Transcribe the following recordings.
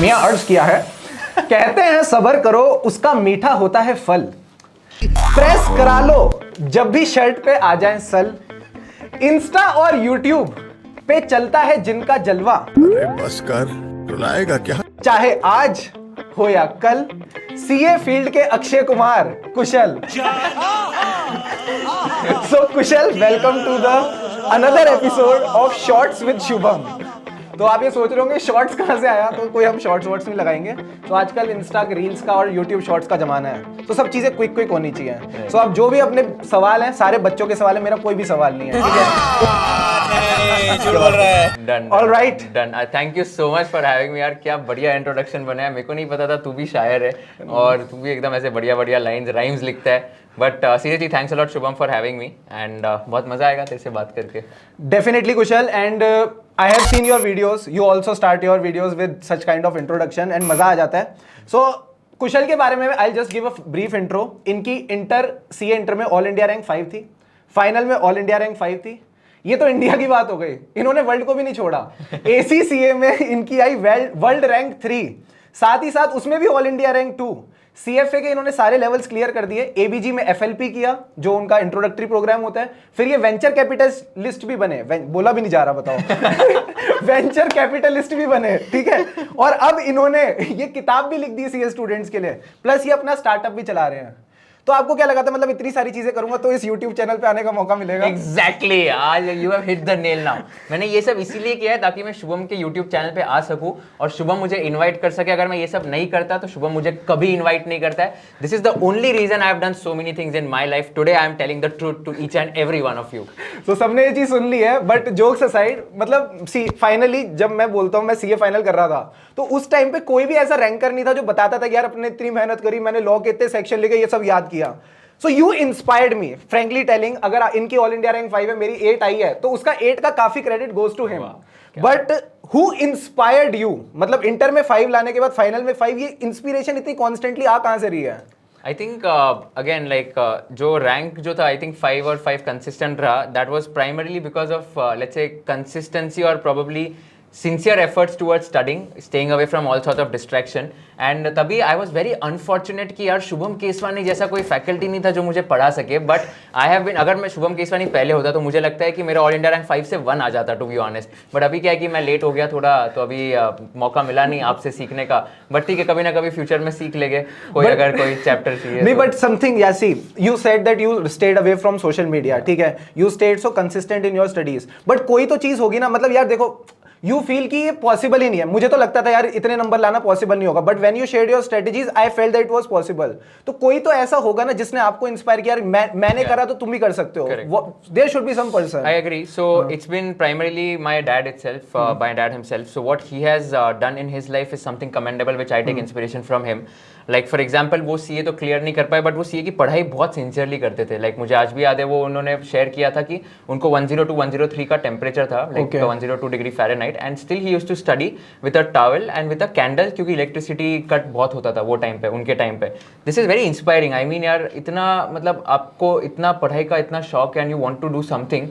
मियां अर्ज किया है, कहते हैं सब्र करो उसका मीठा होता है फल, प्रेस करा लो जब भी शर्ट पे आ जाए सल, इंस्टा और यूट्यूब पे चलता है जिनका जलवा, अरे बस कर, रुलाएगा क्या? चाहे आज हो या कल, सीए फील्ड के Akshay Kumar Kushal. So Kushal, welcome to the another episode of shorts with Shubham. तो आप ये सोच रहे होंगे शॉर्ट्स कहाँ से आया, तो कोई हम शॉर्ट्स वॉर्ट्स नहीं लगाएंगे। तो आजकल इंस्टा रील्स का और यूट्यूब शॉर्ट्स का जमाना है, तो सब चीजें क्विक क्विक होनी चाहिए। सो आप जो भी अपने सवाल हैं, सारे बच्चों के सवाल है, मेरा कोई भी सवाल नहीं है, ठीक है? Done All right. Done. Thank you so much for having me यार, क्या बढ़िया इंट्रोडक्शन बनाया। मेरे को नहीं पता था तू भी शायर है और तू भी एकदम ऐसे बढ़िया बढ़िया लाइंस राइम्स लिखता है। But seriously thanks a lot Shubham for having me and बहुत मजा आएगा तेरे से बात करके। Definitely Kusal, and I have seen your videos. You also start your videos with such kind of introduction and मजा आ जाता है। So कुशल के बारे में I'll just give a brief intro. इनकी इंटर सीए इंटर में ऑल इंडिया रैंक 5 थी, final में ऑल इंडिया रैंक 5 थी। ये तो इंडिया की बात हो गई, इन्होंने वर्ल्ड को भी नहीं छोड़ा। एसीसीए में इनकी आई वर्ल्ड रैंक 3, साथ ही साथ उसमें भी ऑल इंडिया रैंक 2। सीएफए के इन्होंने सारे लेवल्स क्लियर कर दिए। एबीजी में एफएलपी किया, जो उनका इंट्रोडक्टरी प्रोग्राम होता है। फिर ये वेंचर कैपिटलिस्ट भी बने, बोला भी नहीं जा रहा, बताओ। वेंचर कैपिटलिस्ट भी बने, ठीक है। और अब इन्होंने ये किताब भी लिख दी सीए स्टूडेंट्स के लिए, प्लस ये अपना स्टार्टअप भी चला रहे हैं। तो आपको क्या लगा था, मतलब इतनी सारी चीजें करूंगा तो इस YouTube चैनल पे आने का मौका मिलेगा? एग्जैक्टली, आज you have hit the nail now. मैंने ये सब इसीलिए किया है ताकि मैं शुभम के YouTube चैनल पे आ सकूं और शुभम मुझे इनवाइट कर सके। अगर मैं ये सब नहीं करता तो शुभम मुझे कभी इनवाइट नहीं करता है। This is the only reason I have done so many things in my life. Today I am telling the truth to each and every one of you. तो सबने ये चीज सुन ली है, बट जोक्स असाइड, मतलब सी finally जब मैं बोलता हूँ मैं सीए फाइनल कर रहा था, तो उस टाइम पे कोई भी ऐसा रैंकर नहीं था जो बताता था कि यार अपने इतनी मेहनत करी, मैंने लॉ के इतने सेक्शन लेके ये सब याद किया। So you inspired me, frankly telling, अगर इनकी ऑल इंडिया रैंक 5 है, मेरी 8 आई है, तो उसका 8 का काफी credit goes to him. But who inspired you? मतलब इंटर में 5 लाने के बाद फाइनल में 5, ये इंस्पिरेशन इतनी कॉन्स्टेंटली आ कहां से रही है? आई थिंक अगेन लाइक जो रैंक जो था, आई थिंक 5 और 5 कंसिस्टेंट रहा। That was primarily because of let's say consistency और probably sincere efforts towards studying, staying away from all sorts of distraction. And तभी I was very unfortunate कि यार शुभम केसवानी जैसा कोई फैकल्टी नहीं था जो मुझे पढ़ा सके। बट आई हैव बीन, अगर मैं शुभम केसवानी पहले होता तो मुझे लगता है कि मेरा ऑल इंडिया रैंक 5 से 1 आ जाता, टू बी ऑनेस्ट। बट अभी क्या है कि मैं लेट हो गया थोड़ा, तो अभी मौका मिला नहीं आपसे सीखने का। बट ठीक है, कभी ना कभी फ्यूचर में सीख लेंगे कोई, अगर कोई चैप्टर चाहिए नहीं, बट समथिंग, या see you said that you stayed away from social media, ठीक है, you stayed so consistent in your studies. But कोई तो चीज होगी ना, मतलब यार देखो, यू फील कि ये पॉसिबल ही नहीं है। मुझे तो लगता था यार इतने नंबर लाना पॉसिबल नहीं होगा, but when you shared your strategies I felt that it was possible. तो कोई तो ऐसा होगा ना जिसने आपको इंस्पायर किया, मैंने करा तो तुम भी कर सकते हो। There should be some person. I agree. So it's been primarily my dad itself, my dad himself. So what he has done in his life is something commendable which I take inspiration from him. Like for example, वो CA तो clear नहीं कर पाए, but वो CA की पढ़ाई बहुत sincerely करते थे। लाइक मुझे आज भी याद है, वो उन्होंने शेयर किया था कि उनको 102 103 का टेम्परेचर था, like 102 degree Fahrenheit, and still he used to study with a towel and with a candle, क्योंकि इलेक्ट्रिसिटी कट बहुत होता था वो टाइम पे, उनके टाइम पे। This is very inspiring. I mean यार, इतना मतलब आपको इतना पढ़ाई का इतना शौक है and you want to do something,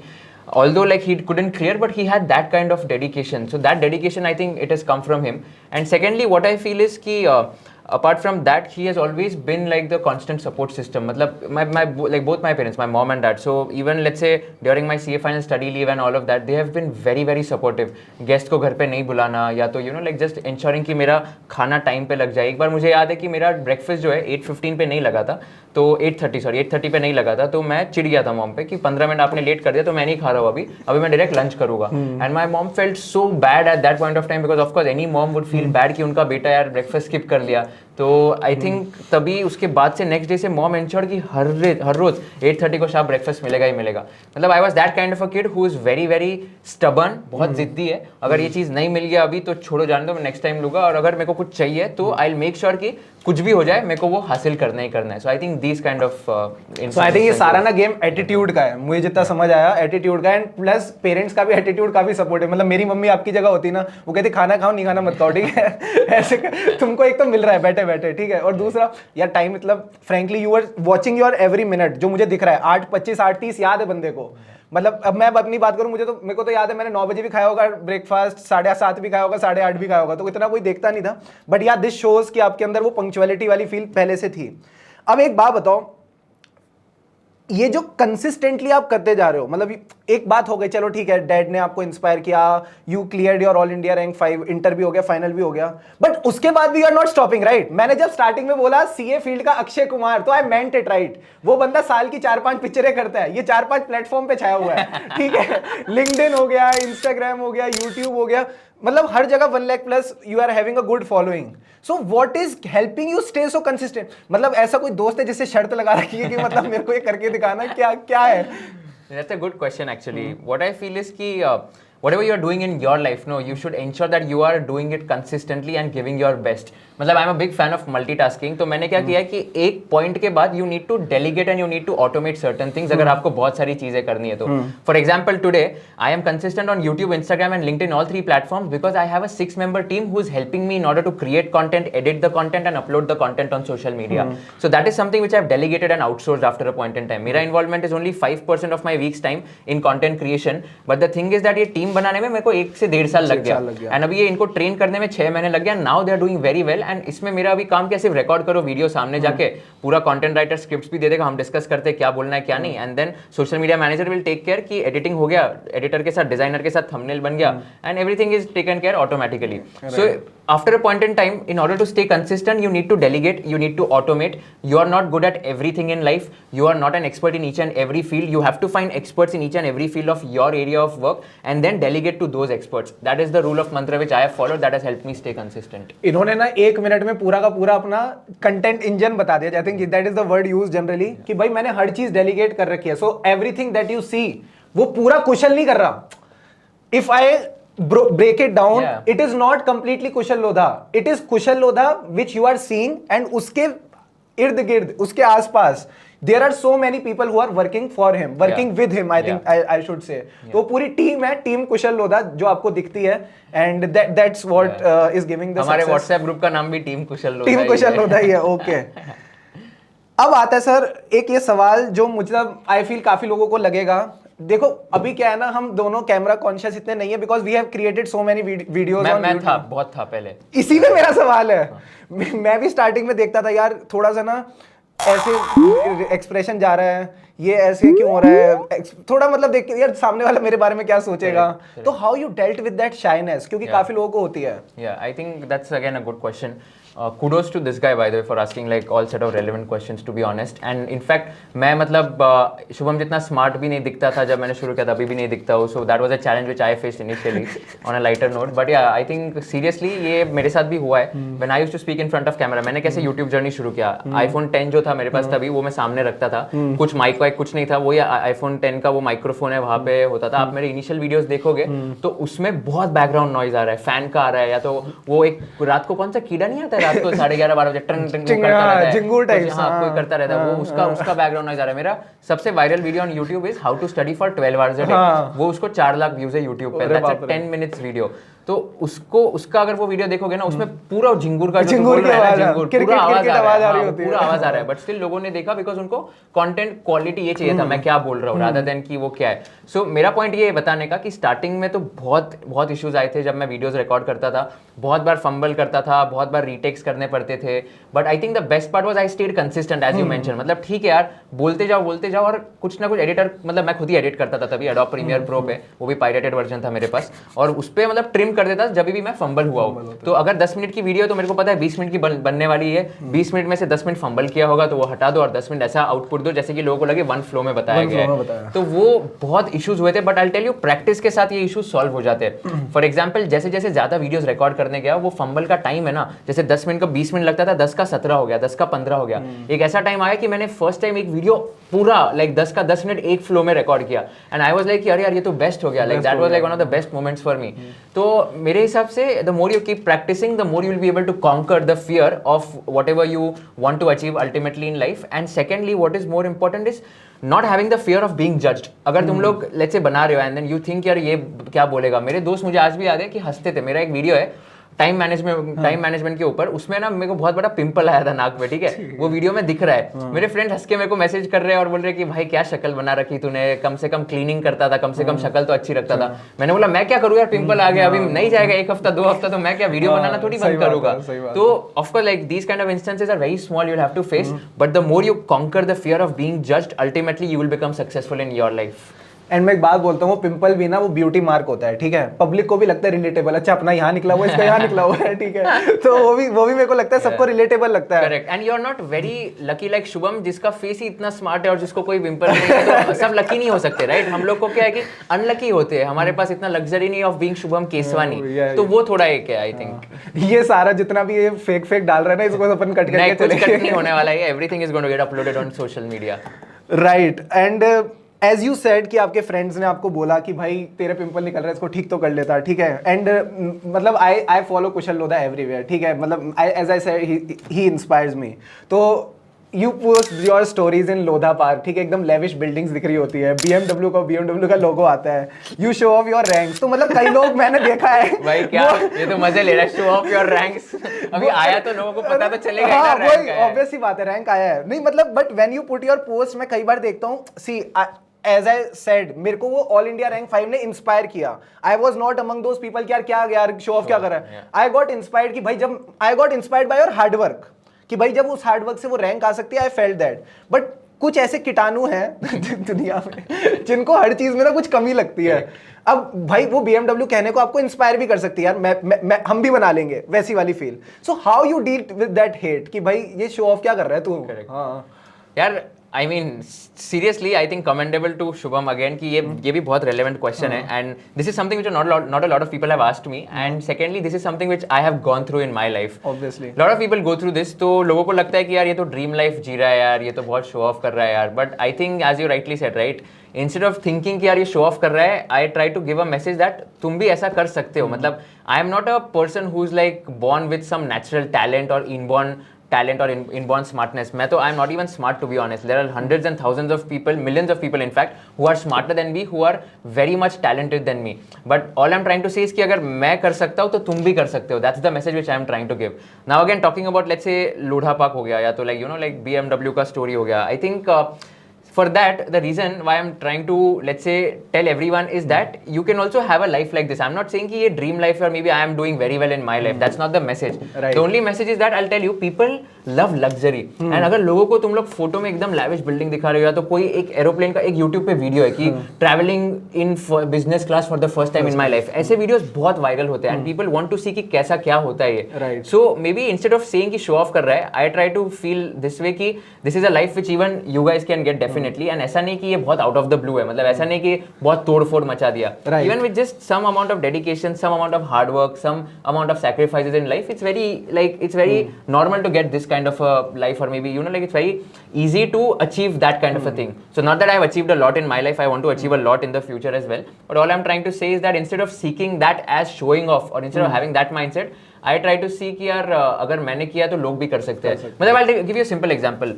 although like he couldn't clear, but he had that kind of dedication. So that dedication, I think it has come from him. And secondly, what I feel is ki apart from that, he has always been like the constant support system. Matlab my like both my parents, my mom and dad, so even let's say during my CA final study leave and all of that, they have been very very supportive. Guest को घर पे नहीं बुलाना, या तो you know like just ensuring कि मेरा खाना टाइम पे लग जाए। एक बार मुझे याद है कि मेरा ब्रेकफास्ट जो है 8:15 पे नहीं लगा था, तो 8:30 पे नहीं लगा था, तो मैं चिढ़ गया था मॉम पे कि 15 मिनट आपने लेट कर दिया, तो मैं नहीं खा रहा हूँ अभी मैं डायरेक्ट लंच करूँगा। And my mom felt so bad at that point of time, because of course any mom would feel bad कि उनका बेटा यार ब्रेकफास्ट स्किप कर लिया। तो आई थिंक तभी उसके बाद से नेक्स्ट डे से मॉम इंश्योर कि हर रोज 8:30 को शाम ब्रेकफास्ट मिलेगा ही मिलेगा। मतलब I was that kind of a kid who is very very stubborn, बहुत जिद्दी है। अगर ये चीज़ नहीं मिल गया अभी तो छोड़ो, जाने दो, मैं नेक्स्ट टाइम लूँगा, और अगर मेरे को कुछ चाहिए तो आई विल मेक श्योर कि कुछ भी हो जाए मेरे को वो हासिल करना ही करना है। So I think this kind of so I think ये सारा ना गेम एटीट्यूड का है, मुझे जितना समझ आया एटीट्यूड का, एंड प्लस पेरेंट्स का भी एटीट्यूड काफी सपोर्ट है। मतलब मेरी मम्मी आपकी जगह होती ना, वो कहती खाना खाओ, नहीं खाना मत खाओ, ठीक है। ऐसे तुमको एक तो मिल रहा है बैठे बैठे, ठीक है। और दूसरा यार टाइम मतलब frankly you are watching your every minute, जो मुझे दिख रहा है 8:25 8:30 याद है बंदे को। मतलब अब मैं अपनी बात करूं, मेरे को तो याद है मैंने 9 बजे भी खाया होगा ब्रेकफास्ट, 7:30 भी खाया होगा, 8:30 भी खाया होगा, तो इतना कोई देखता नहीं था। बट यार दिस शोज कि आपके अंदर वो पंक्चुअलिटी वाली फील पहले से थी। अब एक बात बताओ, ये जो कंसिस्टेंटली आप करते जा रहे हो, मतलब एक बात हो गई, चलो ठीक है डैड ने आपको इंस्पायर किया, you cleared your all India rank 5, inter भी हो गया, फाइनल भी हो गया, बट उसके बाद भी you are not stopping, right? मैंने जब स्टार्टिंग में बोला सीए फील्ड का अक्षय कुमार, तो आई मेंट इट, राइट? वो बंदा साल की 4-5 पिक्चरें करता है, ये 4-5 प्लेटफॉर्म पे छाया हुआ है, ठीक है। लिंक्डइन हो गया, इंस्टाग्राम हो गया, यूट्यूब हो गया, मतलब हर जगह 1 lakh plus you are having a good following. So what is helping you stay so consistent? मतलब ऐसा कोई दोस्त है जिससे शर्त लगा रखी है कि मतलब मेरे को ये करके दिखाना, क्या है? That's a good question actually. What I feel is कि whatever you are doing in your life, no, you should ensure that you are doing it consistently and giving your best. मतलब I am a big fan of multitasking, तो मैंने क्या किया कि एक point के बाद you need to delegate and you need to automate certain things अगर आपको बहुत सारी चीजें करनी है तो। For example today I am consistent on YouTube, Instagram and LinkedIn, all 3 platforms, because I have a 6-member team who is helping me in order to create content, edit the content and upload the content on social media. So that is something which I have delegated and outsourced after a point in time. मेरा involvement is only 5% of my week's time in content creation, but the thing is that ये team बनाने में मेरे को 1 से 1.5 साल लग गया, एंड अभी ये इनको ट्रेन करने में 6 महीने लग गया। Now they are doing very well, and इसमें मेरा अभी काम क्या, सिर्फ रिकॉर्ड करो वीडियो, सामने जाके पूरा कंटेंट राइटर स्क्रिप्ट्स भी दे देगा, हम डिस्कस करते हैं क्या बोलना है क्या नहीं, and then social media manager will take care कि एडिटिंग हो गया, एडिटर के साथ, डिजाइनर के साथ थंबनेल बन गया, and everything is taken care automatically. So after a point in time, in order to stay consistent, you need to delegate, you need to automate. You are not good at everything in life, you are not an expert in each and every field. You have to find experts in each and every field of your area of work and then delegate to those experts. That is the rule of mantra which I have followed, that has helped me stay consistent. इन्होंने ना 1 minute में पूरा का पूरा अपना content engine बता दिया। I think that is the word use generally, कि भाई मैंने हर चीज डेलीगेट कर रखी है। So everything that you see वो पूरा कुशल नहीं कर रहा। If I break it down, it is not completely Kushal Lodha, it is Kushal Lodha which you are seeing, and uske ird gird, uske aas paas there are so many people who are working for him, working with him, I think I should say. तो पूरी team है, team कुशल लोधा जो आपको दिखती है, and that's what is giving the हमारे success. WhatsApp group का नाम भी टीम कुशल लोधा टीम कुशल लोधा ही है, ओके। अब आता है सर एक ये सवाल जो मुझे आई फील काफी लोगों को लगेगा, देखो अभी क्या है ना, हम दोनों कैमरा कॉन्शियस इतने नहीं है, because we have created so many videos on मैं था, बहुत था पहले, इसी में मेरा सवाल है। मैं भी स्टार्टिंग में देखता था यार, थोड़ा सा ना ऐसे एक्सप्रेशन जा रहा है, ये ऐसे क्यों हो रहा है, थोड़ा मतलब देख के यार सामने वाला मेरे बारे में क्या सोचेगा। तो how you dealt with that shyness, क्योंकि काफी लोगों को होती है। Yeah, I think that's again a good question. Kudos to this guy by the way for asking like all set of relevant questions, to be honest. And in fact मैं मतलब शुभम जितना smart भी नहीं दिखता था जब मैंने शुरू किया था, अभी भी नहीं दिखता हूँ। So that was a challenge which I faced initially on a lighter note. But yeah, I think seriously ये मेरे साथ भी हुआ है। When I used to speak in front of camera, मैंने कैसे YouTube जर्नी शुरू किया, iPhone 10 जो था मेरे पास तभी, वो मैं सामने रखता था, कुछ माइक वाइक कुछ नहीं था, वो या iPhone 10 का वो माइक्रोफोन है वहाँ पे होता था। आप मेरे इनिशियल वीडियोस देखोगे तो उसमें बहुत बैकग्राउंड नॉइज आ रहा है, फैन का आ रहा है, या तो वो एक रात को कौन सा कीड़ा नहीं आता है रात को 11:30-12 बजे टंग टंग करता रहता है, जिंगूर टाइप, हाँ कोई करता रहता है, वो उसका बैकग्राउंड नॉइज आ रहा है। मेरा सबसे viral video on YouTube is how to study for 12 hours a day, वो उसको 4 लाख व्यूज है YouTube पे, दैट्स अ 10 मिनट्स वीडियो। तो उसका अगर वो वीडियो देखोगे ना, उसमें पूरा झिंगुर का जो बोल रहा है ना, झिंगुर पूरा आवाज आ रहा है, पूरा आवाज आ रहा है, बट स्टिल लोगों ने देखा बिकॉज उनको कंटेंट क्वालिटी ये चाहिए था, मैं क्या बोल रहा हूँ रादर देन कि वो क्या है। सो मेरा पॉइंट ये बताने का कि स्टार्टिंग में तो बहुत इश्यूज आए थे जब मैं वीडियोस रिकॉर्ड करता था, बहुत बार फंबल करता था, बहुत बार रीटेक्स करने पड़ते थे, but I think the best part was I stayed consistent as you mention. मतलब ठीक है यार, बोलते जाओ और कुछ ना कुछ एडिटर, मतलब मैं खुद ही एडिट करता था तभी एडोब प्रीमियर प्रो पे, वो भी पायरेटेड वर्जन था मेरे पास, और उस पे मतलब ट्रिम कर देता जब भी मैं फंबल हुआ हो। तो अगर 10 मिनट की वीडियो तो मेरे को पता है 20 मिनट की बनने वाली है, 20 मिनट में से 10 मिनट फंबल किया होगा तो वो हटा दो और 10 मिनट ऐसा आउटपुट दो जैसे कि लोगों को लगे वन फ्लो में बताया गया है। तो वो बहुत इश्यूज हुए थे, but I tell you practice के साथ ये इश्यूज सॉल्व हो जाते हैं। फॉर एग्जांपल जैसे जैसे ज्यादा वीडियोस रिकॉर्ड करने गया, वो फंबल का टाइम है ना, जैसे 10 मिनट का 20 मिनट लगता था, 10 का 17 हो गया, 10 का 15 हो गया। एक ऐसा टाइम आया कि मैंने फर्स्ट टाइम एक वीडियो पूरा लाइक 10 का 10 मिनट एक फ्लो में रिकॉर्ड किया, एंड आई वाज लाइक अरे यार ये तो बेस्ट हो गया, like that was like one of the best moments for me. तो मेरे हिसाब से the more you keep practicing, the more you will be able to conquer the fear of whatever you want to achieve ultimately in life. And secondly, what is more important is not having the fear of being judged. अगर तुम लोग let's say बना रहे हो and then you think यार ये क्या बोलेगा, मेरे दोस्त मुझे आज भी याद है कि हंसते थे। मेरा एक वीडियो है टाइम मैनेजमेंट के ऊपर, उसमें ना मेरे को बहुत बड़ा पिंपल आया था नाक पे, ठीक है, वो वीडियो में दिख रहा है। मेरे फ्रेंड हंस के मेरे को मैसेज कर रहे हैं और बोल रहे हैं कि भाई क्या शक्ल बना रखी तूने, कम से कम क्लीनिंग करता था, कम से कम शक्ल तो अच्छी रखता था। मैंने बोला मैं क्या करूँ यार, पिंपल आ गया, अभी नहीं जाएगा 1 हफ्ता 2 हफ्ता, तो मैं क्या वीडियो बनाना थोड़ी बंद करूंगा। तो of course like these kind of instances are very small, you will have to face, but the more you conquer the fear of being judged, ultimately you will become successful in your life. And मैं एक बात बोलता हूँ, वो pimple भी ना वो beauty mark होता है, ठीक है, पब्लिक को भी लगता है रिलेटेबल, अच्छा अपना यहाँ निकला हुआ है, इसका यहाँ निकला हुआ है, ठीक है, तो वो भी मेरे को लगता है सबको रिलेटेबल लगता है। Correct, and you are not very lucky like Shubham, जिसका फेस ही इतना स्मार्ट है और जिसको कोई पिंपल नहीं है, तो सब लकी नहीं हो सकते, राइट? हम लोग को क्या है कि अनलकी होते हैं, हमारे पास इतना लग्जरी नहीं ऑफ बीइंग शुभम केसवानी, तो वो थोड़ा एक है आई थिंक। ये सारा जितना भी ये फेक डाल रहा है ना, इसको अपन कट करके कुछ कट नहीं होने वाला है, everything is going to get uploaded on social media. Right, and as you said कि आपके फ्रेंड्स ने आपको बोला कि भाई तेरे पिंपल निकल रहा है, इसको ठीक तो कर लेता, ठीक है, एंड मतलब I follow Kushal Lodha everywhere, ठीक है, मतलब as I said he inspires me. तो you post your stories in Lodha Park, ठीक है, एकदम लेविश बिल्डिंग्स दिख रही होती है, BMW का लोगो आता है, you show off your ranks, तो मतलब कई लोग मैंने देखा है भाई क्या ये तो मजे ले रहा है, शो ऑफ योर रैंक्स, अभी आया तो लोगों को पता तो चलेगा ही ना, रैंक है, ऑब्वियस सी बात है, रैंक आया है, नहीं मतलब, but when you put your post, मैं कई बार देखता हूँ, सी एज आई सेड, मेरे को वो ऑल इंडिया रैंक 5 ने इंस्पायर किया। I was not among those people कि यार क्या यार शो ऑफ क्या कर रहा है, आई गॉट इंस्पायर्ड कि भाई जब I got inspired by your hard work, कि भाई जब उस हार्ड वर्क से वो रैंक आ सकती है, आई फेल्ट दैट। बट कुछ ऐसे कीटाणु हैं दुनिया में जिनको हर चीज में ना कुछ कमी लगती है। अब भाई वो BMW कहने को आपको इंस्पायर भी कर सकती है यार, हम भी बना लेंगे वैसी वाली feel. So how you deal with that hate कि भाई ये शो ऑफ क्या कर रहा है तू? हाँ यार I mean seriously I think commendable to Shubham again कि ये भी बहुत relevant question है, and this is something which not a lot of people have asked me, and secondly this is something which I have gone through in my life. Obviously lot of people go through this, तो लोगों को लगता है कि यार ये तो dream life जी रहा है यार, ये तो बहुत शो ऑफ कर रहा है यार, but I think as you rightly said right, instead of thinking कि यार ये शो ऑफ कर रहा है, I try to give a message that तुम भी ऐसा कर सकते हो। मतलब I am not a person who is like born with some natural talent or inborn talent or inborn smartness. मैं तो I am not even smart to be honest. There are hundreds and thousands of people, millions of people in fact, who are smarter than me, who are very much talented than me. But all I'm trying to say is कि अगर मैं कर सकता हूँ तो तुम भी कर सकते हो. That's the message which I am trying to give. Now again talking about let's say Lodha park हो गया या तो like you know like BMW का story हो गया. I think for that the reason why I'm trying to let's say tell everyone is that you can also have a life like this. I'm not saying कि ये dream life or maybe I am doing very well in my life. That's not the message. Right. The only message is that I'll tell you people love luxury. And अगर लोगों को तुम लोग photo में एकदम lavish building दिखा रहे हो या तो कोई एक एरोप्लेन का एक YouTube पे वीडियो है कि traveling in business class for the first time in my life, ऐसे वीडियोस बहुत वायरल होते हैं and people want to see कि कैसा क्या होता है ये. Right. So maybe instead of saying कि show off कर रहा है, I try to feel this way कि this is a life which even you guys can get definitely. And ऐसा नहीं कि ये बहुत आउट ऑफ द ब्लू है, मतलब ऐसा नहीं कि बहुत तोड़-फोड़ मचा दिया. Even with just some amount of dedication, some amount of hard work, some amount of sacrifices in life, it's very normal to get this kind of a life, or maybe you know like it's very easy to achieve that kind of a thing. So not that I have achieved a lot in my life, I want to achieve a lot in the future as well. But all I'm trying to say is that instead of seeking that as showing off, or instead of having that mindset, I try to see कि यार अगर मैंने किया तो लोग भी कर सकते हैं. मतलब I'll give you a simple example.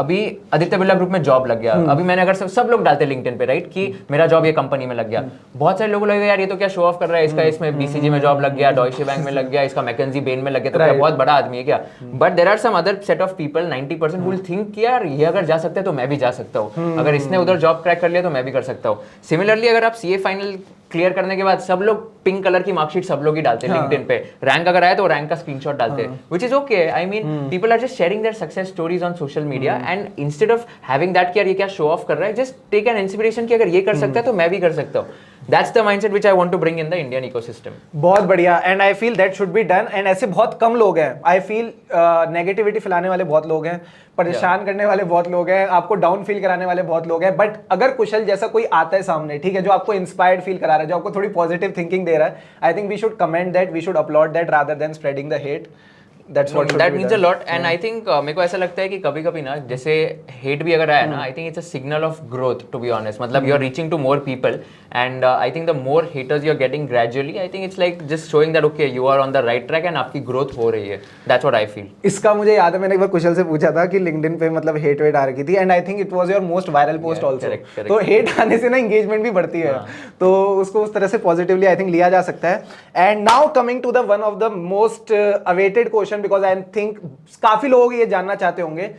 अभी आदित्य बिरला ग्रुप में जॉब लग गया. अभी मैंने अगर सब लोग डालते लिंक्डइन पे राइट कि मेरा जॉब ये कंपनी में लग गया. बहुत सारे लोगों लगेगा यार ये तो क्या शो ऑफ कर रहा है, इसका इसमें BCG में जॉब लग गया, डॉयचे बैंक में लग गया, इसका मैकेंजी बेन में लग गया, तो क्या बहुत बड़ा आदमी है क्या? But there are some other set of people 90% will think कि यार ये अगर जा सकते हैं तो मैं भी जा सकता हूँ, अगर इसने उधर जॉब क्रैक कर लिया तो मैं भी कर सकता हूँ. सिमिलरली अगर आप CA फाइनल क्लियर करने के बाद सब लोग पिंक कलर की मार्कशीट सब लोग ही डालते हैं लिंक्डइन पे, रैंक अगर आया तो रैंक का स्क्रीनशॉट डालते हैं, which is okay. I mean people are just sharing their success stories on social media, and instead of having that कि यार ये क्या शो ऑफ कर रहा है, जस्ट टेक एन इंस्पिरेशन कि अगर ये कर सकता है तो मैं भी कर सकता हूँ. That's the mindset which I want to bring in the Indian ecosystem. बहुत बढ़िया, and I feel that should be done. And ऐसे बहुत कम लोग हैं, आई फील नेगेटिविटी फैलाने वाले बहुत लोग हैं, परेशान करने वाले बहुत लोग हैं, आपको डाउन फील कराने वाले बहुत लोग हैं. बट अगर कुशल जैसा कोई आता है सामने, ठीक है, जो आपको इंस्पायर्ड फील करा रहा है, जो आपको थोड़ी पॉजिटिव थिंकिंग दे रहा है, I think we should comment that, we should upload that rather than spreading the hate. that's what should that be means done. a lot and I think मेरे को ऐसा लगता है कि कभी कभी ना जैसे hate भी अगर आया ना I think it's a signal of growth to be honest मतलब you're reaching to more people and I think the more haters you're getting gradually I think it's like just showing that okay you are on the right track and आपकी growth हो रही है that's what I feel इसका मुझे याद है मैंने एक बार कुशल से पूछा था कि लिंक्डइन पे मतलब हेट वेट आ रखी थी and I think it was your most viral post also correct. तो हेट आने से ना एंगेजमेंट भी बढ़ती है तो उसको उस तरह से पॉजिटिवली आई थिंक लिया जा सकता है and now coming to the one of the most awaited question because I think काफी लोग ये जानना चाहते होंगे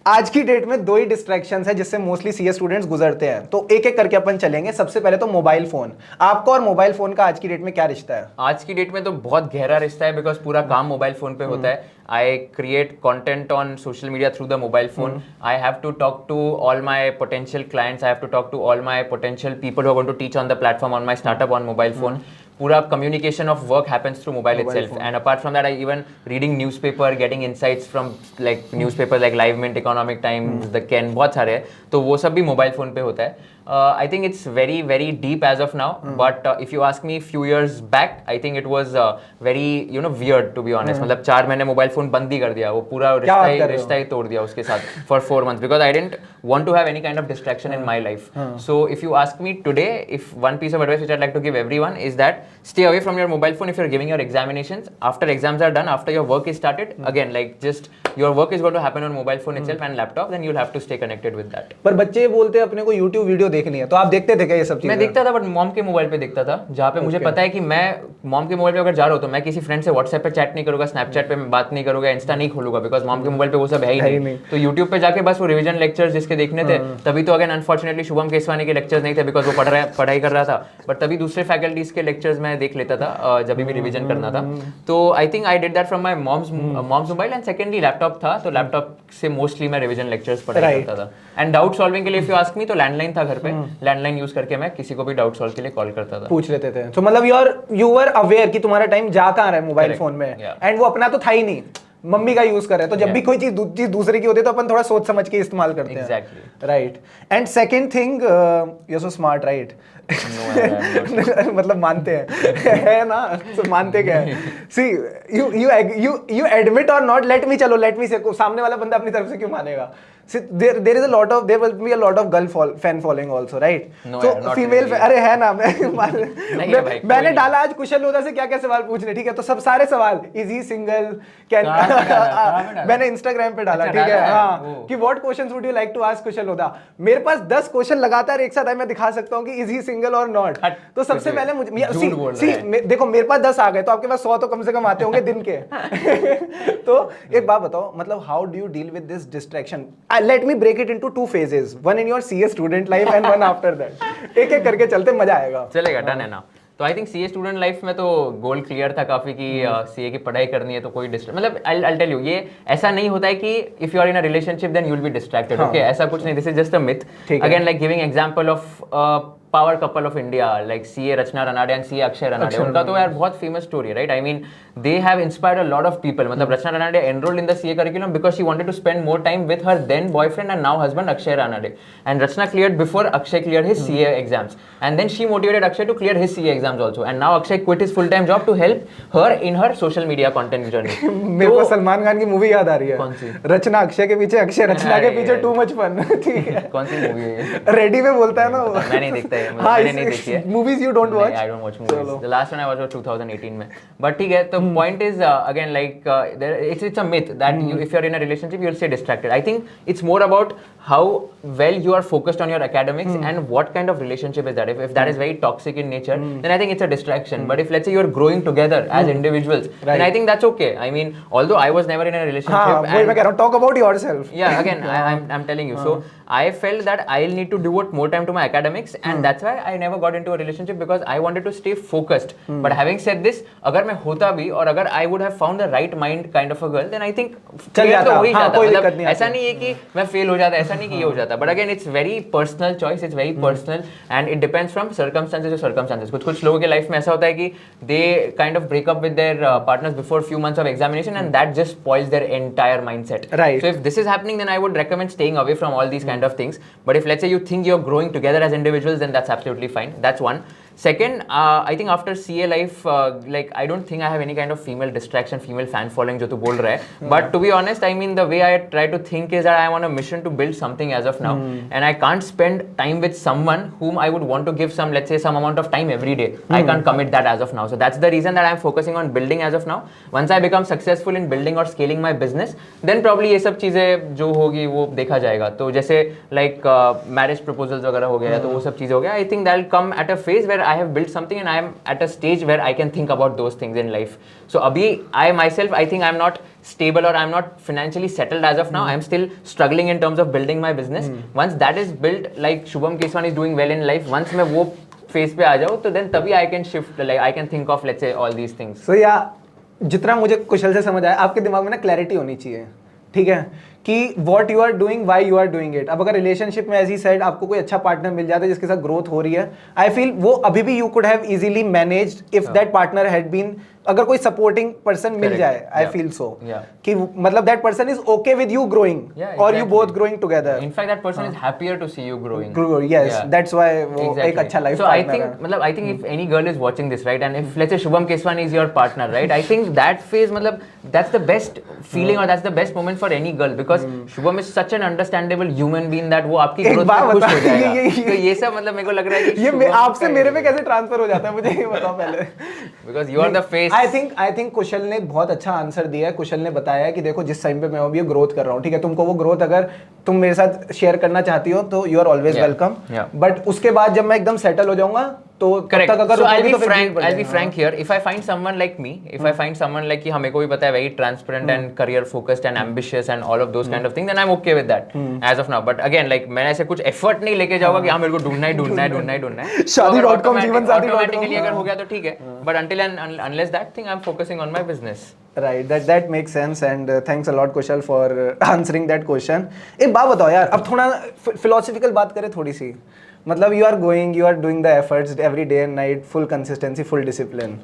आज की डेट में दो ही डिस्ट्रैक्शंस है जिससे मोस्टली सीए स्टूडेंट्स गुजरते हैं तो एक एक करके अपन चलेंगे सबसे पहले तो मोबाइल फोन आपका और मोबाइल फोन का आज की डेट में क्या रिश्ता है आज की डेट में तो बहुत गहरा रिश्ता है बिकॉज पूरा काम मोबाइल फोन पे होता है I create content on social media through the mobile phone I have to talk to all my potential clients I have to talk to all my potential people who are going to teach on the platform on my startup on mobile phone पूरा communication of work happens through mobile itself and apart from that I even reading newspaper getting insights from like newspapers like Live Mint Economic Times The Ken बहुत सारे हैं तो वो सब भी mobile phone पे होता है I think it's very deep as of now but if you ask me few years back I think it was very weird to be honest मतलब 4 महीने मोबाइल फोन बंद ही कर दिया वो पूरा रिश्ता ही तोड़ दिया उसके साथ for 4 months because I didn't want to have any kind of distraction in my life so if you ask me today if one piece of advice which I'd like to give everyone is that stay away from your mobile phone if you're giving your examinations after exams are done after your work is started again like just your work is going to happen on mobile phone itself and laptop then you'll have to stay connected with that पर बच्चे बोलते हैं अपने को YouTube video देखनी है तो आप देखते थे क्या ये सब चीजें मैं देखता था बट मॉम के मोबाइल पे देखता था जहाँ पे मुझे पता है कि मैं मॉम के मोबाइल पे अगर जा रहा हूँ तो मैं किसी फ्रेंड से व्हाट्सएप पे चैट नहीं करूंगा स्नैपचैट पे मैं बात नहीं करूंगा इंस्टा नहीं खोलूंगा बिकॉज मॉम के मोबाइल पे वो सब है ही नहीं तो यूट्यूब पे जाके बस वो रिवीजन लेक्चर्स जिसके देखने थे तभी तो अगेन अनफॉर्चुनेटली शुभम केसवानी के लेक्चर्स नहीं थे बिकॉज वो पढ़ाई कर रहा था बट तभी दूसरे फैकल्टीज के लेक्चर्स मैं देख लेता था जब भी रिवीजन करना था तो I think I did that from my moms mobile and secondly laptop था तो लैपटॉप से मोस्टली मैं रिवीजन लेक्चर्स पढ़ाई करता था एंड डाउट सॉल्विंग के लिए इफ यू आस्क मी तो लैंडलाइन था घर पे लैंडलाइन यूज करके मैं किसी को भी डाउट सॉल्व के लिए कॉल करता था पूछ लेते थे तो मतलब यू वर अवेयर कि तुम्हारा टाइम जा कहाँ रहा है मोबाइल फोन में एंड वो अपना तो था ही नहीं मम्मी का यूज कर रहे हैं तो जब भी कोई चीज दूसरे की होती है तो अपन थोड़ा सोच समझ के इस्तेमाल करते हैं exactly right and second thing you so smart right मतलब मानते हैं है ना तो मानते क्या है सी यू एडमिट और नॉट लेट मी से सामने वाला बंदा अपनी तरफ से क्यों मानेगा See, there is a lot of there will be a lot of girl fan following also right no, so not female really. अरे है ना मैंने डाला आज कुशल लोधा से क्या क्या सवाल पूछने ठीक है तो सब सारे सवाल इज ही सिंगल कैन मैंने इंस्टाग्राम पे डाला ठीक है हाँ कि what questions would you like to ask Kushal Lodha मेरे पास 10 क्वेश्चन लगातार एक साथ है मैं दिखा सकता हूँ कि इज ही सिंगल और नॉट तो सबसे पहले मुझे देखो मेरे पास 10 आ गए तो आपके पास 100 तो कम से कम आते होंगे दिन के तो एक बात बताओ मतलब how do you deal with this distraction let me break it into 2 phases one in your CA student life and one after that एक एक करके चलते मजा आएगा चलेगा डन है ना तो I think CA student life में तो गोल क्लियर था काफी कि सीए की पढ़ाई करनी है तो कोई मतलब आई टेल यू ये ऐसा नहीं होता है कि if you are in a relationship then you will be distracted okay ऐसा कुछ नहीं this is just a myth again like giving example of power couple of India like CA Rachna Ranade and CA Akshay Ranade उनका तो यार बहुत फेमस स्टोरी है right I mean they have inspired a lot of people मतलब Rachna Ranade enrolled in the CA curriculum because she wanted to spend more time with her then boyfriend and now husband Akshay Ranade and Rachna cleared before Akshay cleared his CA exams and then she motivated Akshay to clear his CA exams also and now Akshay quit his full time job to help her in her social media content journey मेरे को सलमान खान की movie याद आ रही है कौन सी रचना अक्षय के पीछे अक्षय रचना के पीछे टू मच फन ठीक है कौन सी मूवी है रेडी में बोलता है ना वो मैं नहीं देखता है मैंने नहीं देखी है movies you don't watch I don't watch movies the last one I watched was 2018 में but ठीक है तो point is again like it's a myth that you if you're in a relationship you'll stay distracted I think it's more about how well you are focused on your academics and what kind of relationship is that if that is very toxic in nature then I think it's a distraction but if let's say you're growing together as individuals then I think that's okay I mean although I was never in a relationship वही मैं कह रहा हूँ talk about yourself yeah again I'm telling you so I felt that I'll need to devote more time to my academics and that's why I never got into a relationship because I wanted to stay focused but having said this अगर मैं होता भी और अगर I would have found the right mind kind of a girl then I think clear तो हो ही जाता मतलब ऐसा नहीं है कि मैं फेल हो जाता ऐसा नहीं कि ये हो जाता but again it's very personal choice it's very personal and it depends from circumstances to circumstances कुछ लोगों के लाइफ में ऐसा होता है कि they kind of break up with their partners before few months of examination and that just spoils their entire mindset right so if this is happening then I would recommend staying away from all these kind of things but if let's say you think you're growing together as individuals then that's absolutely fine that's one Second, I think after CA life, like I don't think I have any kind of female distraction, female fan following जो तू बोल रहा है. But to be honest, I mean the way I try to think is that I am on a mission to build something as of now, and I can't spend time with someone whom I would want to give some, let's say, some amount of time every day. I can't commit that as of now. So that's the reason that I am focusing on building as of now. Once I become successful in building or scaling my business, then probably ये सब चीजें जो होगी वो देखा जाएगा. तो जैसे like marriage proposals वगैरह हो गया तो वो सब चीजें हो गया. I think that'll come at a phase where I have built something and I am at a stage where I can think about those things in life. So abhi I myself, I think I'm not stable or I'm not financially settled as of now. I'm still struggling in terms of building my business. Once that is built, like Shubham Keswani is doing well in life, once मैं वो phase पे आ जाऊँ तो then तभी I can shift, like I can think of, let's say, all these things. So yeah, जितना मुझे कुशल से समझ आया, आपके दिमाग में ना क्लैरिटी होनी चाहिए, ठीक है, कि what you are doing, why you are doing it. अब अगर रिलेशनशिप में ऐसी साइड आपको कोई अच्छा पार्टनर मिल जाता है जिसके साथ ग्रोथ हो रही है, आई फील वो अभी भी you could have easily managed if that partner had been, अगर कोई सपोर्टिंग पर्सन मिल जाए, आई फील सो कि मतलब that person is okay with you growing और you both growing together. In fact, that person is happier to see you growing. Yes, that's why वो एक अच्छा life So I think, मतलब I think if any girl is watching this, right, and if let's say Shubham Keswani is your partner, right, I think that phase, मतलब that's the best feeling or that's the best moment for any girl, because Shubham is such an understandable human being that वो आपकी growth में खुश हो जाएगा. तो ये सब मतलब मेरे को लग रहा है कि ये आपसे मेरे पे कैसे ट्रांसफर हो जाता है, मुझे ये बताओ पहले. Because you are the face. I think Kushal ने बहुत अच्छा आंसर दिया है. कुशल ने बताया है कि देखो जिस टाइम पे मैं अभी ग्रोथ कर रहा हूँ, ठीक है, तुमको वो ग्रोथ अगर तुम मेरे साथ शेयर करना चाहती हो तो you are always welcome. But उसके बाद जब मैं एकदम सेटल हो जाऊंगा तो Correct. तब तक अगर So I'll रुकोगी be frank here. If I find someone like me, if I find someone like कि हमें को भी पता है very transparent and career focused and ambitious and all of those kind of things, then I'm okay with that as of now. But again, like मैंने ऐसे कुछ effort नहीं लेके जाऊंगा कि हाँ मेरे को ढूंढना है. शादी.com जीवन साथी automatically अगर हो गया तो ठीक है. But until and unless that thing, I'm focusing on my business. Right, that makes sense and thanks a lot Kusal for answering that question. एक बात बताओ यार, अब थोड़ा philosophical बात करें थोड़ी सी. मतलब you are doing the efforts every day and night, full consistency, full discipline.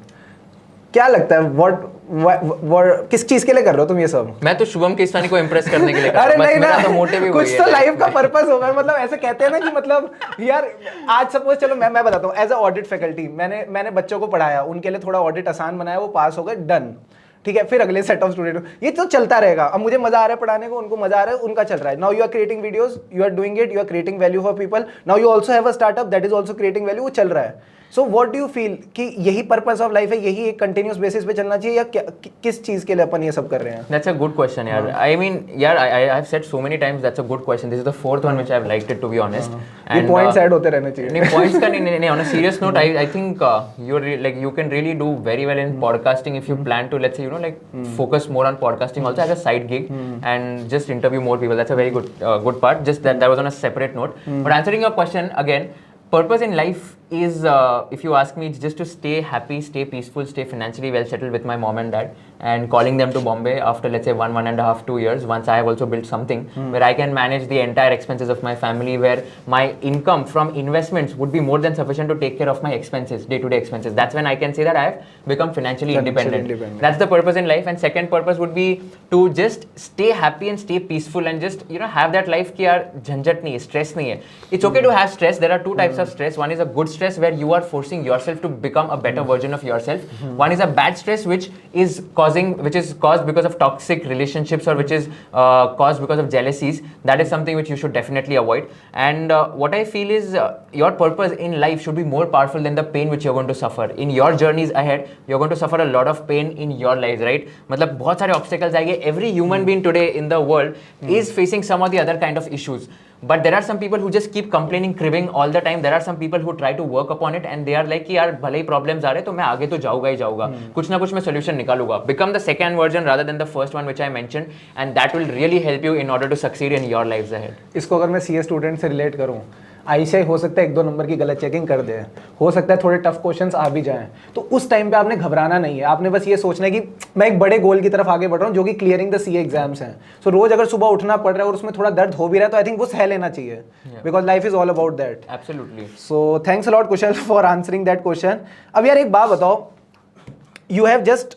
क्या लगता है what किस चीज के लिए कर रहे हो तुम ये सब? मैं तो शुभम केसवानी को इम्प्रेस करने के लिए कर रहा अरे हूं. नहीं मेरा ना, तो मोटिव ही कुछ तो लाइफ का पर्पस होगा. मतलब ऐसे कहते हैं ना कि मतलब यार आज सपोज चलो मैं बताता हूँ, एज अ ऑडिट फैकल्टी मैंने बच्चों को पढ़ाया, उनके लिए थोड़ा ऑडिट आसान बनाया, वो पास हो गए, डन, ठीक है. फिर अगले सेट ऑफ स्टूडेंट, ये तो चलता रहेगा. अब मुझे मजा आ रहा है पढ़ाने को, उनको मजा आ रहा है, उनका चल रहा है. Now you are creating videos, you are doing it, you are creating value for people. Now you also have a startup that is also creating value, वो चल रहा है. So what do you feel कि यही purpose of life है, यही एक continuous basis पे चलना चाहिए, या किस चीज के लिए अपन ये सब कर रहे हैं? That's a good question, यार. I mean, यार, I've said so many times that's a good question. This is the fourth one which I've liked it, to be honest. ये points ऐड होते रहने चाहिए. नहीं, points का नहीं. On a serious note, I think you can really do very well in podcasting if you plan to, let's say, focus more on podcasting also as a side gig and just interview more people. That's a very good part. Just that was on a separate note. But answering your question again, purpose in life is, if you ask me, it's just to stay happy, stay peaceful, stay financially well settled with my mom and dad, and calling them to Bombay after, let's say, 1.5, 2 years, once I have also built something where I can manage the entire expenses of my family, where my income from investments would be more than sufficient to take care of my expenses, day-to-day expenses. That's when I can say that I have become financially independent. That's the purpose in life. And second purpose would be to just stay happy and stay peaceful and just, have that life ki yaar jhanjat nahi hai, stress nahi hai. It's okay to have stress. There are two types of stress. One is a good stress where you are forcing yourself to become a better version of yourself. One is a bad stress which is caused because of toxic relationships or which is caused because of jealousies. That is something which you should definitely avoid. And what I feel is your purpose in life should be more powerful than the pain which you're going to suffer. In your journeys ahead, you're going to suffer a lot of pain in your lives, right? मतलब बहुत सारे obstacles आएंगे. Every human being today in the world is facing some or the other kind of issues. But there are some people who just keep complaining, cribbing all the time. There are some people who try to work upon it and they are like कि यार भले ही problems आ रहे तो मैं आगे तो जाऊँगा ही जाऊँगा. कुछ ना कुछ मैं solution निकालूंगा. Become the second version rather than the first one which I mentioned, and that will really help you in order to succeed in your lives ahead. इसको अगर मैं CA स्टूडेंट से रिलेट करूँ, आईसीआई हो सकता है 1-2 number की गलत चेकिंग कर दे, हो सकता है थोड़े टफ क्वेश्चंस आ भी जाएं, तो उस टाइम पे आपने घबराना नहीं है. आपने बस ये सोचना है कि मैं एक बड़े गोल की तरफ आगे बढ़ रहा हूँ जो कि क्लियरिंग द सीए एग्जाम्स हैं. सो रोज अगर सुबह उठना पड़ रहा है और उसमें थोड़ा दर्द हो भी रहा है तो आई थिंक वो सह लेना चाहिए, because life is all about that. Absolutely. So thanks a lot Kusal for answering that question. अब यार एक बात बताओ, you have just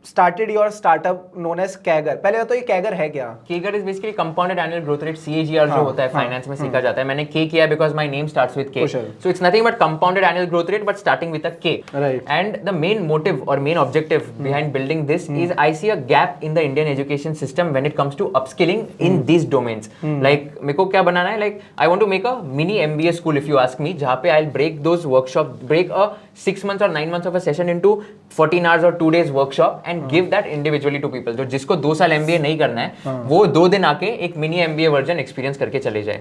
started your startup known as Kaggle. पहले तो ये Kaggle है क्या? Kaggle is basically compounded annual growth rate, CAGR जो होता है फाइनेंस में सीखा जाता है. मैंने K किया because my name starts with K. Kusal. So it's nothing but compounded annual growth rate but starting with a K. Right. And the main motive or main objective behind building this is I see a gap in the Indian education system when it comes to upskilling in these domains. Like मेरे को क्या बनाना है? Like I want to make a mini MBA school if you ask me, जहाँ पे I'll break those workshops, break a 6 months or 9 months of a session into 14 hours or 2 days workshop and give that individually to people. जो जिसको 2 साल MBA नहीं करना है वो 2 दिन आके एक मिनी MBA वर्जन एक्सपीरियंस करके चले जाए.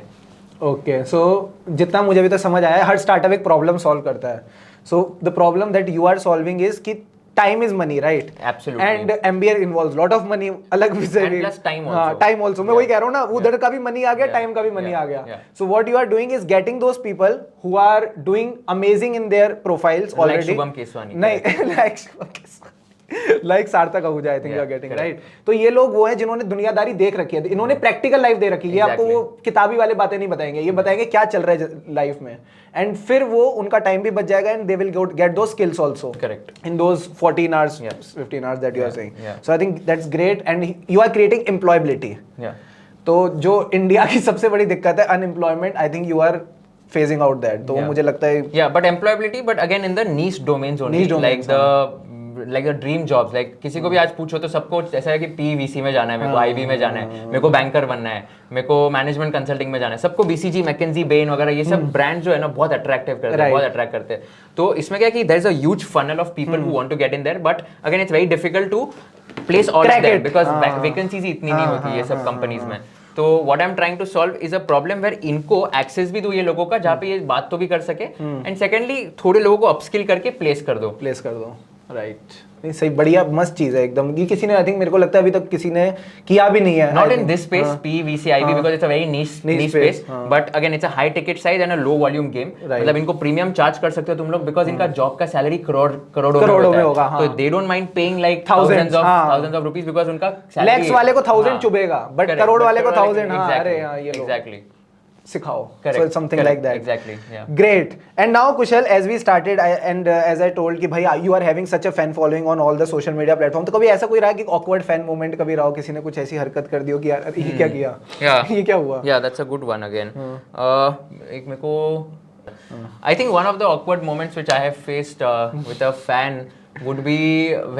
ओके सो जितना मुझे अभी तक समझ आया है हर स्टार्टअप एक प्रॉब्लम सॉल्व करता है. So the problem that you are solving is कि time is money, right? Absolutely. And MBA involves lot of money. अलग विषय And plus time also. हाँ, टाइम आल्सो. मैं वही कह रहा हूँ ना, उधर का भी मनी आ गया, टाइम का भी मनी आ गया. So what you are doing is getting those people who are doing amazing in their profiles already. Shubham Keswani. नहीं like Shubham Keswani, like Sarthak Ahuja, I think you are getting right. तो ये लोग वो हैं जिन्होंने दुनियादारी देख रखी है, इन्होंने प्रैक्टिकल लाइफ दे रखी है. ये आपको वो किताबी वाले बातें नहीं बताएंगे, ये बताएंगे क्या चल रहा है लाइफ में. एंड फिर वो उनका टाइम भी बच जाएगा and they will get those skills also in those 14 hours 15 hours that you are saying. So I think that's great and you are creating employability. तो जो इंडिया की सबसे बड़ी दिक्कत है unemployment, I think you are phasing out that. तो मुझे लगता है but employability but again in the niche domains only, like the dream jobs. like किसी को भी आज पूछो तो सबको ऐसा है कि PVC में जाना है, मेरे को IB में जाना है, मेरे को बैंकर बनना है, मेरे को मैनेजमेंट कंसल्टिंग में जाना है. सबको BCG, McKinsey, Bain वगैरह ये सब ब्रांड जो है ना बहुत अट्रैक्टिव करते हैं, बहुत अट्रैक्ट करते हैं. तो इसमें क्या है कि there is a huge funnel of people who want to get in there, but again it's very difficult to place all of them because vacancies इतनी नहीं होती ये सब कंपनीज में. तो what I am trying to solve is a problem where इनको access भी दो ये लोगों का जहाँ पे ये बात तो भी कर सके एंड सेकेंडली थोड़े लोगों को अपस्किल करके प्लेस कर दो. राइट. नहीं सही, बढ़िया मस्त चीज है एकदम. ये किसी ने आई थिंक मेरे को लगता है अभी तक किसी ने किया भी नहीं है. Not in this space PVC IB because it's a very niche space but again it's a high ticket size and a low volume game. मतलब इनको प्रीमियम चार्ज कर सकते हो तुम लोग बिकॉज़ इनका जॉब का सैलरी करोड़ों में होगा. तो they don't mind paying like thousands of rupees because उनका लैक्स वाले को 1000 चुभेगा बट करोड़ वाले को 1000. अरे हां ये एग्जैक्टली सिखाओ. So something like that. Exactly. Yeah. Great. And now Kushal, as we started and as I told कि भाई you are having such a fan following on all the social media platform. तो कभी ऐसा कोई रहा कि awkward fan moment कभी रहा हो, किसी ने कुछ ऐसी हरकत कर दी हो कि यार ये क्या किया? ये क्या हुआ? Yeah, that's a good one again. एक मेरे को I think one of the awkward moments which I have faced with a fan would be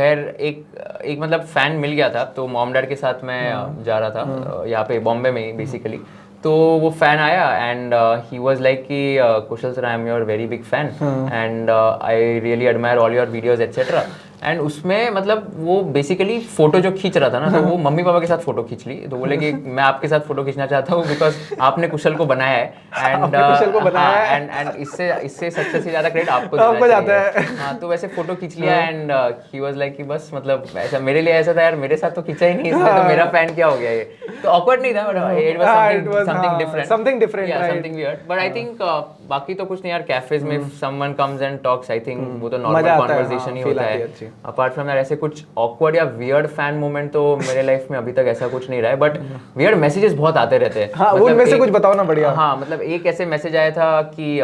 where एक मतलब fan मिल गया था. तो मॉम डैड के साथ मैं जा रहा था यहाँ पे बॉम्बे में बेसिकली. तो वो फैन आया एंड ही वाज लाइक कि Kushal sir I am your very big fan and I really admire all your videos etcetera. And उसमें मतलब वो बेसिकली फोटो जो खींच रहा था ना, तो वो मम्मी पापा के साथ फोटो खींच ली. तो बोले कि मैं आपके साथ फोटो खींचना चाहता हूँ बिकॉज आपने कुशल को बनाया है एंड इससे सक्सेस से ज्यादा क्रेडिट आपको जाता है. हाँ तो वैसे फोटो खींच लिया एंड ही वाज लाइक कि बस मतलब ऐसा मेरे लिए ऐसा था यार, मेरे साथ तो खींचा ही नहीं इसने, तो मेरा फैन क्या हो गया ये. तो ऑकवर्ड नहीं था but it was something different something weird. But I think बाकी तो कुछ नहीं यार. कैफेज में someone comes and talks, I think वो तो नॉर्मल कन्वर्सेशन ही होता है. अपार्ट फ्रॉम दैट ऐसे कुछ ऑकवर्ड या वियर्ड फैन मोमेंट तो मेरे लाइफ में अभी तक ऐसा कुछ नहीं रहा है. बट वियर्ड मैसेजेस बहुत आते रहते हैं. हाँ, मतलब उनमें से कुछ बताओ ना. बढ़िया. हाँ मतलब एक ऐसे मैसेज आया था कि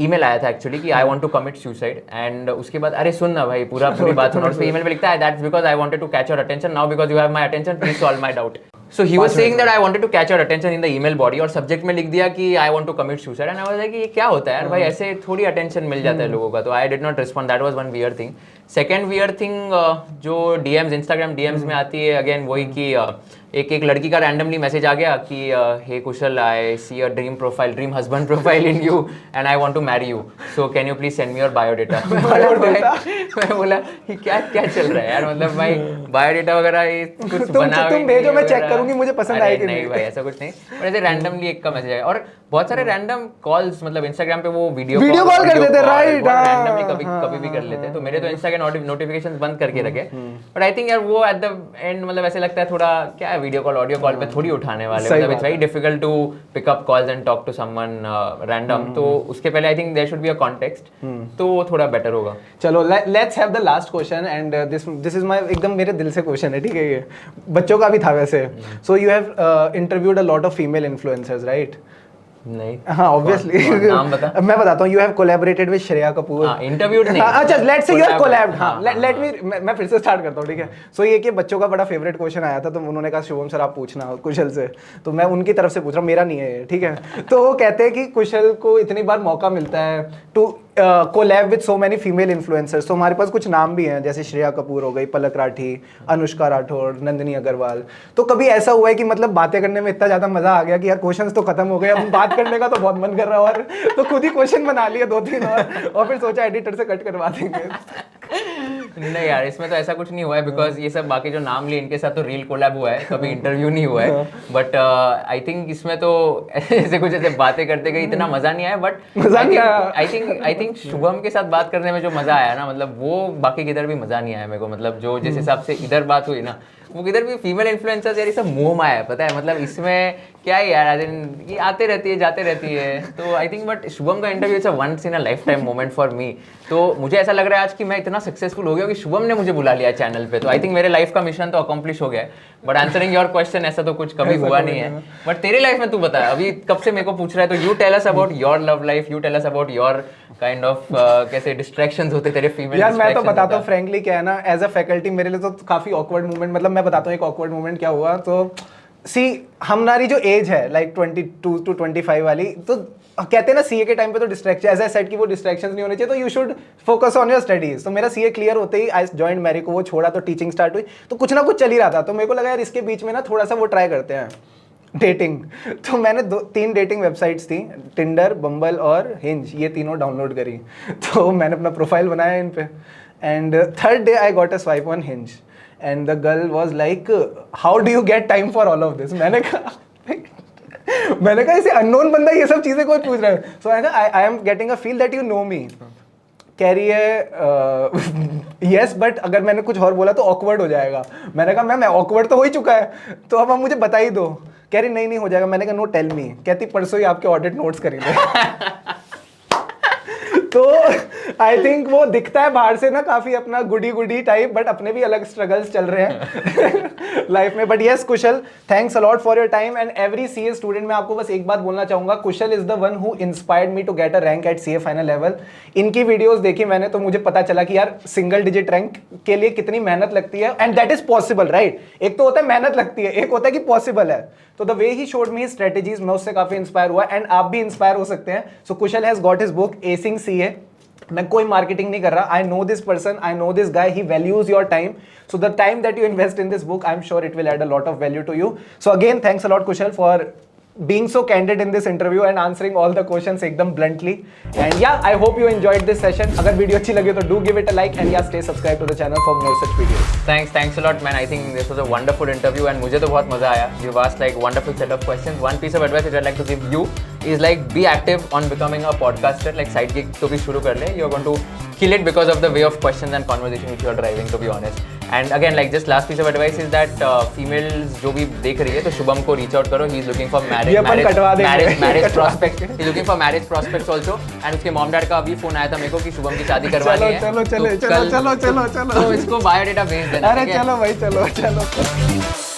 ईमेल आया था एक्चुअली कि I want to commit suicide and उसके बाद अरे सुन ना भाई पूरी बात सुन. और उसमें ईमेल में लिखता है that's because I wanted to catch your attention now because you have my attention please solve my doubt. So he was saying that I wanted to catch your attention in the email body और subject में लिख दिया कि I want to commit suicide and I was like ये क्या होता है यार भाई, ऐसे थोड़ी attention मिल जाता है लोगों का. तो I did not respond. That was one weird thing. Second weird thing जो DMs Instagram DMs में आती है again वही कि एक लड़की का रैंडमली मैसेज आ गया कि hey Kushal I see a dream husband profile in you and I want to marry you so can you please send me your biodata. मैं बोला कि क्या चल रहा है यार, मतलब भाई बायोडेटा वगैरह ये कुछ बना तुम भेजो मैं चेक करूंगी मुझे पसंद आएगी. नहीं भाई ऐसा कुछ नहीं. और ऐसे रैंडमली एक का मैसेज आया और बहुत सारे रैंडम कॉल्स मतलब इंस्टाग्राम पे वो वीडियो कॉल कर देते राइट. रैंडमली कभी भी कर लेते हैं. तो मेरे तो इंस्टा के नोटिफिकेशंस बंद करके रखे. बट आई थिंक यार वो एट द एंड मतलब ऐसे लगता है थोड़ा क्या वीडियो कॉल ऑडियो कॉल पे थोड़ी उठाने वाले. मतलब it's very difficult to pick up calls and talk to someone random. तो उसके पहले I think there should be a context, तो वो थोड़ा बेटर होगा. चलो let's have the last question and this is my एकदम मेरे दिल से क्वेश्चन है. ठीक है, ये बच्चों का भी था वैसे. So you have interviewed a lot of female influencers right. नहीं हाँ ऑब्वियसली नाम बता। मैं बताता हूँ, you have collaborated with Shreya Kapoor. Interviewed नहीं, अच्छा लेट्स से यू हैव कोलैब्ड। हाँ हाँ, लेट मी, मैं फिर से स्टार्ट करता हूँ, ठीक है। सो ये कि बच्चों का बड़ा फेवरेट क्वेश्चन आया था, तो उन्होंने कहा शुभम सर आप पूछना कुशल से, तो मैं उनकी तरफ से पूछ रहा हूँ, मेरा नहीं है ये, ठीक है। तो वो कहते हैं कि कुशल को इतनी बार मौका मिलता है to collab with so many female influencers, तो हमारे पास कुछ नाम भी हैं, जैसे श्रेया कपूर हो गई, पलक राठी, अनुष्का राठौर, नंदिनी अग्रवाल। तो कभी ऐसा हुआ है कि मतलब बातें करने में इतना ज्यादा मजा आ गया कि यार क्वेश्चंस तो खत्म हो गए, अब बात करने का तो बहुत मन कर रहा है, और तो खुद ही क्वेश्चन बना लिए 2-3 और फिर सोचा एडिटर से कट करवा देंगे। नहीं यार, इसमें तो ऐसा कुछ नहीं हुआ है, बिकॉज ये सब बाकी जो नाम लिए इनके साथ तो रील कोलैब हुआ है, कभी इंटरव्यू नहीं हुआ है। बट आई थिंक इसमें तो ऐसे कुछ ऐसे बातें करते गए इतना मजा नहीं आया। बट मजा नहीं आया। आई थिंक शुभम के साथ बात करने में जो मजा आया ना, मतलब वो बाकी किधर भी मजा नहीं आया मेरे को। मतलब जो जिस हिसाब से इधर बात हुई ना, वो किधर भी फीमेल इन्फ्लुएंसर्स यार ये सब मोह माया है, पता है। मतलब इसमें क्या है यार, ये आते रहती है जाते रहती है। तो आई थिंक बट शुभम का interview it's a once in a life time moment for me. तो मुझे ऐसा लग रहा है आज कि मैं इतना सक्सेसफुल हो गया कि शुभम ने मुझे बुला लिया चैनल पे। तो आई थिंक मेरे लाइफ का मिशन तो अकम्प्लिश हो गया है। बट आंसरिंग योर क्वेश्चन, ऐसा तो कुछ कभी हुआ नहीं है। बट तेरी लाइफ में तू बता, अभी कब से मेरे को पूछ रहा है, तो you tell us about your love life, you tell us about your kind of कैसे डिस्ट्रैक्शंस होते तेरे फीमेल। यार मैं तो बताता हूँ फ्रैंकली, क्या है ना, एज अ फैकल्टी मेरे लिए तो काफी ऑकवर्ड मोमेंट, मतलब मैं बताता हूँ एक ऑकवर्ड मोमेंट क्या हुआ। तो सी हमारी जो एज है लाइक 22 to 25 वाली, तो कहते हैं ना सीए के टाइम पे तो डिस्ट्रैक्शन, एज आई सेड कि वो डिस्ट्रैक्शंस नहीं होने चाहिए, तो you should focus on your studies. तो मेरा सीए क्लियर होते ही आई जॉइंड मैरी को, वो छोड़ा तो टीचिंग स्टार्ट हुई, तो कुछ ना कुछ चल ही रहा था। तो मेरे को लगा यार इसके बीच में ना थोड़ा सा वो ट्राई करते हैं डेटिंग। तो मैंने 3 डेटिंग वेबसाइट्स थी, टिंडर, बम्बल और हिंज, ये तीनों डाउनलोड करी। तो मैंने अपना प्रोफाइल बनाया इन पे, and third day I got a swipe on hinge and the girl was like how do you get time for all of this. मैंने कहा इसे अननोन बंदा ये सब चीजें कोई पूछ रहा है। So I am getting a feel that you know me. कह रही है यस बट अगर मैंने कुछ और बोला तो ऑकवर्ड हो जाएगा। मैंने कहा मैम ऑकवर्ड तो हो ही चुका है, तो अब आप मुझे बता ही दो। कह रही नहीं हो जाएगा। मैंने कहा नो टेल मी। कहती परसों ही आपके ऑडिट नोट्स करेंगे। तो आई थिंक वो दिखता है बाहर से ना काफी अपना गुडी टाइप, बट अपने भी अलग स्ट्रगल्स चल रहे हैं लाइफ में। But yes Kushal, thanks a lot for your time and every CA student. मैं आपको बस एक बात बोलना चाहूंगा, Kushal is the one who inspired me to get a rank at CA final level. इनकी वीडियोस देखी मैंने तो मुझे पता चला कि यार सिंगल डिजिट रैंक के लिए कितनी मेहनत लगती है, and that is possible, right. एक तो होता है मेहनत लगती है, एक होता है कि पॉसिबल है। तो the way he showed me strategies, मैं उससे काफी इंस्पायर हुआ, एंड आप भी इंस्पायर हो सकते हैं। So Kushal has got his book acing CA. मैं कोई मार्केटिंग नहीं कर रहा, I know this person, I know this guy, he values your time, so the time that you invest in this book, I'm sure it will add a lot of value to you. So again, thanks a lot Kushal for being so candid in this interview and answering all the questions एकदम bluntly. And yeah, I hope you enjoyed this session. अगर video अच्छी लगी तो do give it a like and yeah, stay subscribed to the channel for more such videos. Thanks a lot man. I think this was a wonderful interview and मुझे तो बहुत मजा आया. You've asked like wonderful set of questions. One piece of advice which I'd like to give you is like be active on becoming a podcaster. Like side gig तो भी शुरू कर ले. You're going to kill it because of the way of questions and conversation which you are driving, to be honest. And again, like just last piece of advice is that females जो भी देख रही है तो शुभम को reach out करो. He is looking for marriage prospects. He is looking for marriage prospects also. And उसके mom dad का अभी फोन आया था मेरे को कि शुभम की शादी करवानी है. चलो तो इसको बायोडेटा भेज देना. अरे चलो भाई चलो.